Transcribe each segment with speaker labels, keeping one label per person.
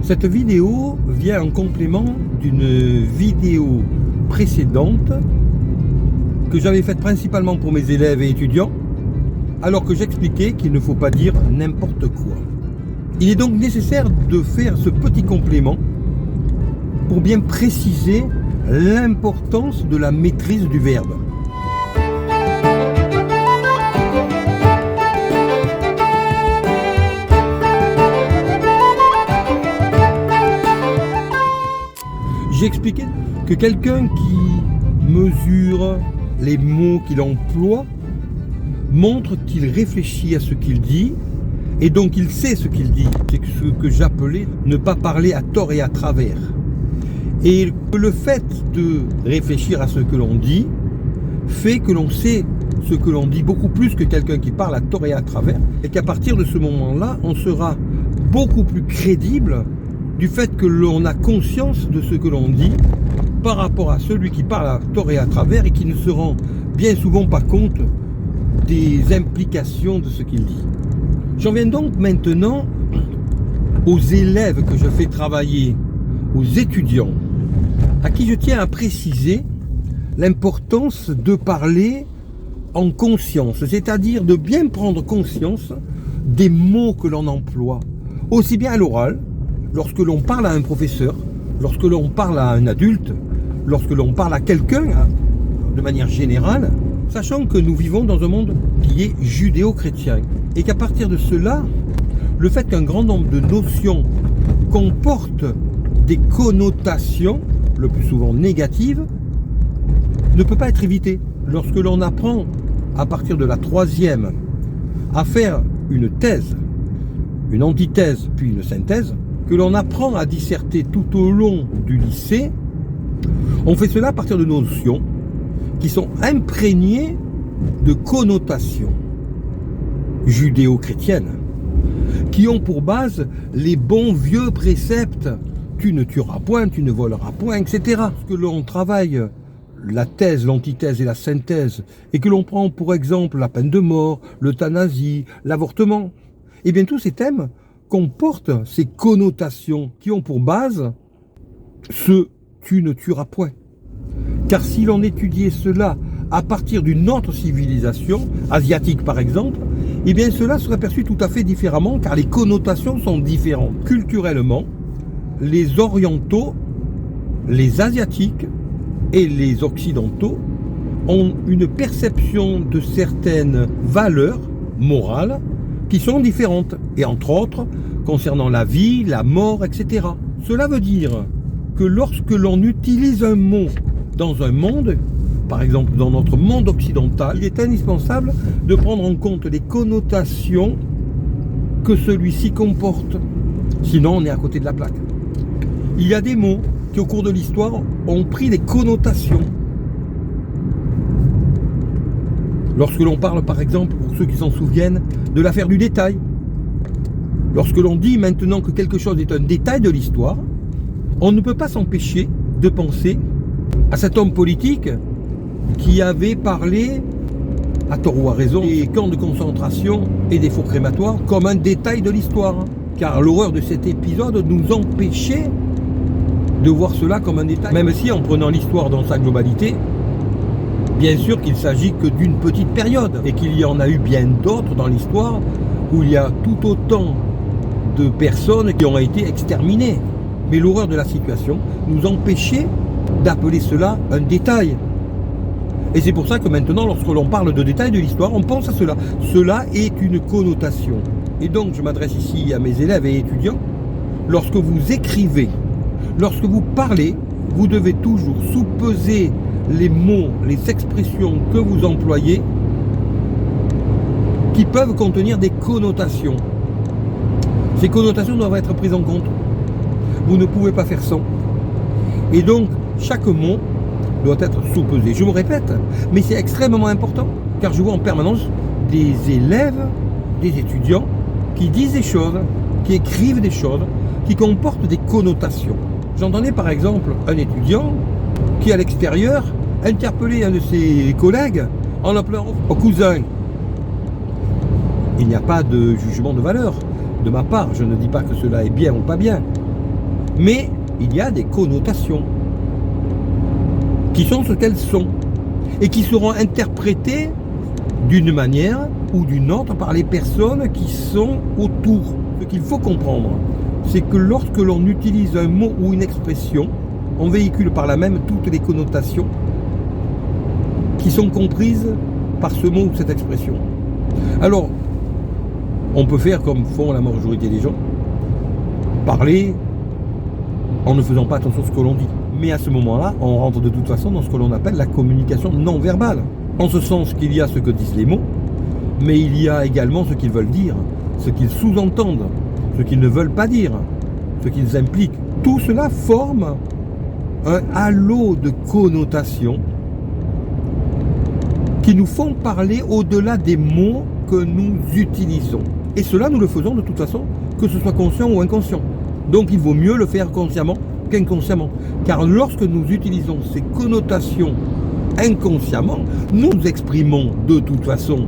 Speaker 1: Cette vidéo vient en complément d'une vidéo précédente que j'avais faite principalement pour mes élèves et étudiants, alors que j'expliquais qu'il ne faut pas dire n'importe quoi. Il est donc nécessaire de faire ce petit complément pour bien préciser l'importance de la maîtrise du verbe. J'ai expliqué que quelqu'un qui mesure les mots qu'il emploie montre qu'il réfléchit à ce qu'il dit et donc il sait ce qu'il dit. C'est ce que j'appelais ne pas parler à tort et à travers. Et le fait de réfléchir à ce que l'on dit fait que l'on sait ce que l'on dit beaucoup plus que quelqu'un qui parle à tort et à travers, et qu'à partir de ce moment-là, on sera beaucoup plus crédible du fait que l'on a conscience de ce que l'on dit par rapport à celui qui parle à tort et à travers et qui ne se rend bien souvent pas compte des implications de ce qu'il dit. J'en viens donc maintenant aux élèves que je fais travailler, aux étudiants, à qui je tiens à préciser l'importance de parler en conscience, c'est-à-dire de bien prendre conscience des mots que l'on emploie, aussi bien à l'oral, lorsque l'on parle à un professeur, lorsque l'on parle à un adulte, lorsque l'on parle à quelqu'un, de manière générale, sachant que nous vivons dans un monde qui est judéo-chrétien, et qu'à partir de cela, le fait qu'un grand nombre de notions comportent des connotations, le plus souvent négatives, ne peut pas être évité. Lorsque l'on apprend, à partir de la 3e, à faire une thèse, une antithèse, puis une synthèse, que l'on apprend à disserter tout au long du lycée, on fait cela à partir de notions qui sont imprégnées de connotations judéo-chrétiennes, qui ont pour base les bons vieux préceptes « tu ne tueras point, tu ne voleras point », etc. Lorsque l'on travaille la thèse, l'antithèse et la synthèse, et que l'on prend pour exemple la peine de mort, l'euthanasie, l'avortement, et bien tous ces thèmes comportent ces connotations qui ont pour base ce « tu ne tueras point ». Car si l'on étudiait cela à partir d'une autre civilisation, asiatique par exemple, eh bien cela serait perçu tout à fait différemment car les connotations sont différentes. Culturellement, les orientaux, les asiatiques et les occidentaux ont une perception de certaines valeurs morales qui sont différentes, et entre autres, concernant la vie, la mort, etc. Cela veut dire que lorsque l'on utilise un mot dans un monde, par exemple dans notre monde occidental, il est indispensable de prendre en compte les connotations que celui-ci comporte. Sinon, on est à côté de la plaque. Il y a des mots qui, au cours de l'histoire, ont pris des connotations. Lorsque l'on parle, par exemple, pour ceux qui s'en souviennent, de l'affaire du détail. Lorsque l'on dit maintenant que quelque chose est un détail de l'histoire, on ne peut pas s'empêcher de penser à cet homme politique qui avait parlé, à tort ou à raison, des camps de concentration et des fours crématoires comme un détail de l'histoire. Car l'horreur de cet épisode nous empêchait de voir cela comme un détail. Même si, en prenant l'histoire dans sa globalité, bien sûr qu'il ne s'agit que d'une petite période et qu'il y en a eu bien d'autres dans l'histoire où il y a tout autant de personnes qui ont été exterminées. Mais l'horreur de la situation nous empêchait d'appeler cela un détail. Et c'est pour ça que maintenant, lorsque l'on parle de détails de l'histoire, on pense à cela. Cela est une connotation. Et donc, je m'adresse ici à mes élèves et étudiants. Lorsque vous écrivez, lorsque vous parlez, vous devez toujours sous-peser les mots, les expressions que vous employez qui peuvent contenir des connotations. Ces connotations doivent être prises en compte. Vous ne pouvez pas faire sans. Et donc, chaque mot doit être sous-pesé. Je me répète, mais c'est extrêmement important, car je vois en permanence des élèves, des étudiants qui disent des choses, qui écrivent des choses, qui comportent des connotations. J'entendais par exemple un étudiant qui, à l'extérieur, interpellait un de ses collègues en l'appelant au cousin. Il n'y a pas de jugement de valeur de ma part. Je ne dis pas que cela est bien ou pas bien. Mais il y a des connotations qui sont ce qu'elles sont et qui seront interprétées d'une manière ou d'une autre par les personnes qui sont autour. Ce qu'il faut comprendre, c'est que lorsque l'on utilise un mot ou une expression, on véhicule par là même toutes les connotations qui sont comprises par ce mot ou cette expression. Alors, on peut faire comme font la majorité des gens, parler en ne faisant pas attention à ce que l'on dit. Mais à ce moment-là, on rentre de toute façon dans ce que l'on appelle la communication non verbale. En ce sens qu'il y a ce que disent les mots, mais il y a également ce qu'ils veulent dire, ce qu'ils sous-entendent, ce qu'ils ne veulent pas dire, ce qu'ils impliquent. Tout cela forme un halo de connotations qui nous font parler au-delà des mots que nous utilisons. Et cela, nous le faisons de toute façon, que ce soit conscient ou inconscient. Donc il vaut mieux le faire consciemment qu'inconsciemment. Car lorsque nous utilisons ces connotations inconsciemment, nous exprimons de toute façon,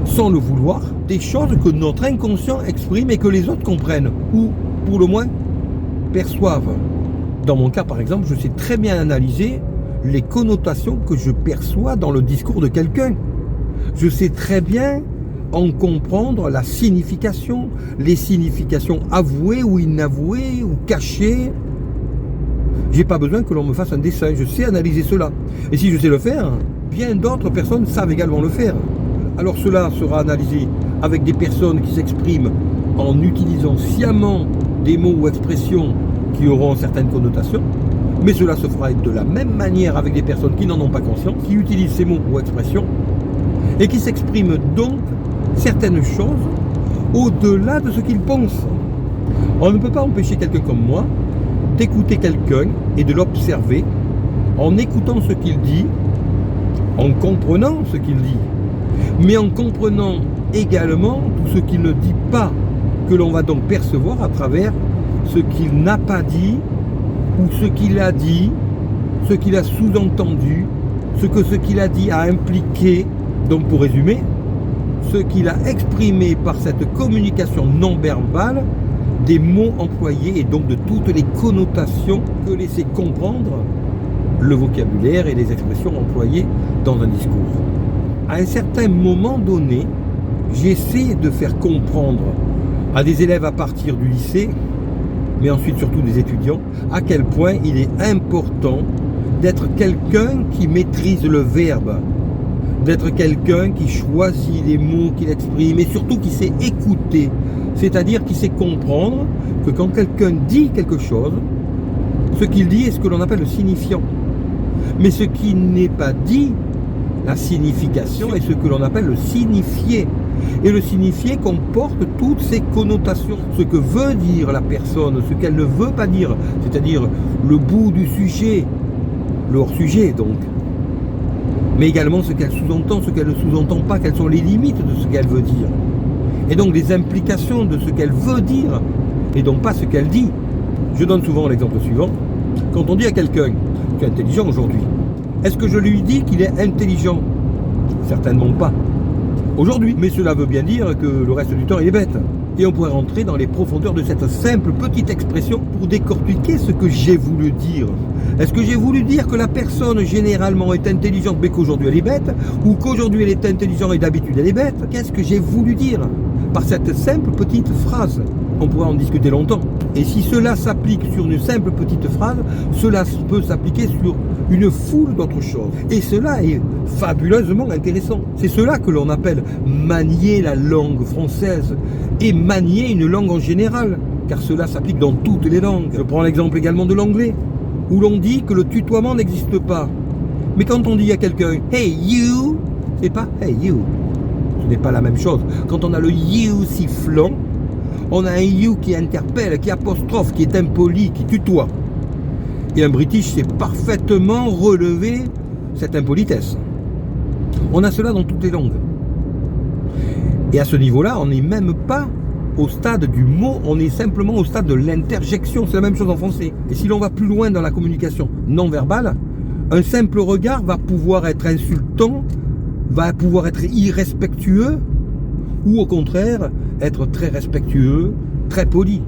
Speaker 1: sans le vouloir, des choses que notre inconscient exprime et que les autres comprennent, ou pour le moins perçoivent. Dans mon cas par exemple, je sais très bien analyser les connotations que je perçois dans le discours de quelqu'un. Je sais très bien en comprendre la signification, les significations avouées ou inavouées ou cachées. J'ai pas besoin que l'on me fasse un dessin, je sais analyser cela. Et si je sais le faire, bien d'autres personnes savent également le faire. Alors cela sera analysé avec des personnes qui s'expriment en utilisant sciemment des mots ou expressions qui auront certaines connotations, mais cela se fera de la même manière avec des personnes qui n'en ont pas conscience, qui utilisent ces mots ou expressions et qui s'expriment donc certaines choses au-delà de ce qu'ils pensent. On ne peut pas empêcher quelqu'un comme moi d'écouter quelqu'un et de l'observer en écoutant ce qu'il dit, en comprenant ce qu'il dit, mais en comprenant également tout ce qu'il ne dit pas, que l'on va donc percevoir à travers ce qu'il n'a pas dit, ou ce qu'il a dit, ce qu'il a sous-entendu, ce qu'il a dit a impliqué. Donc pour résumer, ce qu'il a exprimé par cette communication non verbale, des mots employés et donc de toutes les connotations que laissait comprendre le vocabulaire et les expressions employées dans un discours. À un certain moment donné, j'essaie de faire comprendre à des élèves à partir du lycée, mais ensuite surtout des étudiants, à quel point il est important d'être quelqu'un qui maîtrise le verbe, d'être quelqu'un qui choisit les mots qu'il exprime et surtout qui sait écouter, c'est-à-dire qui sait comprendre que quand quelqu'un dit quelque chose, ce qu'il dit est ce que l'on appelle le signifiant. Mais ce qui n'est pas dit, la signification, est ce que l'on appelle le signifié. Et le signifié comporte toutes ces connotations, ce que veut dire la personne, ce qu'elle ne veut pas dire, c'est-à-dire le bout du sujet, le hors-sujet donc. Mais également ce qu'elle sous-entend, ce qu'elle ne sous-entend pas, quelles sont les limites de ce qu'elle veut dire. Et donc les implications de ce qu'elle veut dire, et donc pas ce qu'elle dit. Je donne souvent l'exemple suivant. Quand on dit à quelqu'un qui est intelligent aujourd'hui, est-ce que je lui dis qu'il est intelligent? Certainement pas. Aujourd'hui, mais cela veut bien dire que le reste du temps il est bête. Et on pourrait rentrer dans les profondeurs de cette simple petite expression pour décortiquer ce que j'ai voulu dire. Est-ce que j'ai voulu dire que la personne généralement est intelligente mais qu'aujourd'hui elle est bête, ou qu'aujourd'hui elle est intelligente et d'habitude elle est bête? Qu'est-ce que j'ai voulu dire par cette simple petite phrase? On pourrait en discuter longtemps. Et si cela s'applique sur une simple petite phrase, cela peut s'appliquer sur une foule d'autres choses. Et cela est fabuleusement intéressant. C'est cela que l'on appelle manier la langue française et manier une langue en général, car cela s'applique dans toutes les langues. Je prends l'exemple également de l'anglais, où l'on dit que le tutoiement n'existe pas. Mais quand on dit à quelqu'un « Hey you », c'est pas « Hey you ». Ce n'est pas la même chose. Quand on a le « you » sifflant, on a un « you » qui interpelle, qui apostrophe, qui est impoli, qui tutoie. Et un British sait parfaitement relever cette impolitesse. On a cela dans toutes les langues. Et à ce niveau-là, on n'est même pas au stade du mot, on est simplement au stade de l'interjection. C'est la même chose en français. Et si l'on va plus loin dans la communication non verbale, un simple regard va pouvoir être insultant, va pouvoir être irrespectueux, ou au contraire, être très respectueux, très poli.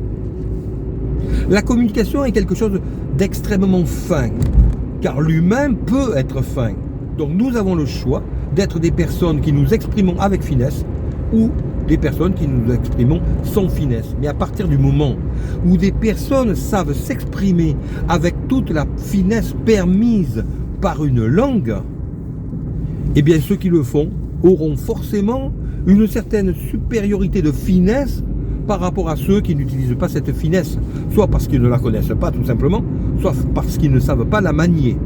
Speaker 1: La communication est quelque chose d'extrêmement fin, car l'humain peut être fin. Donc nous avons le choix d'être des personnes qui nous exprimons avec finesse ou des personnes qui nous exprimons sans finesse. Mais à partir du moment où des personnes savent s'exprimer avec toute la finesse permise par une langue, eh bien ceux qui le font auront forcément une certaine supériorité de finesse par rapport à ceux qui n'utilisent pas cette finesse, soit parce qu'ils ne la connaissent pas tout simplement, soit parce qu'ils ne savent pas la manier.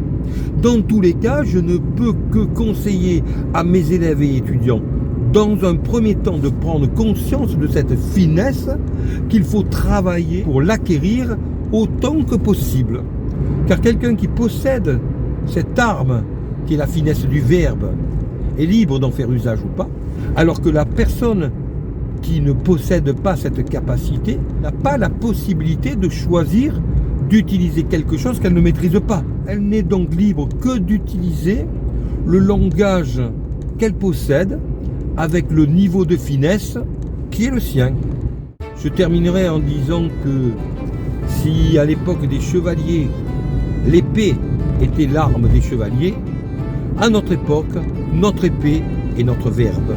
Speaker 1: Dans tous les cas, je ne peux que conseiller à mes élèves et étudiants, dans un premier temps, de prendre conscience de cette finesse qu'il faut travailler pour l'acquérir autant que possible. Car quelqu'un qui possède cette arme, qui est la finesse du verbe, est libre d'en faire usage ou pas, alors que la personne qui ne possède pas cette capacité n'a pas la possibilité de choisir d'utiliser quelque chose qu'elle ne maîtrise pas. Elle n'est donc libre que d'utiliser le langage qu'elle possède avec le niveau de finesse qui est le sien. Je terminerai en disant que si à l'époque des chevaliers, l'épée était l'arme des chevaliers, à notre époque, notre épée est notre verbe.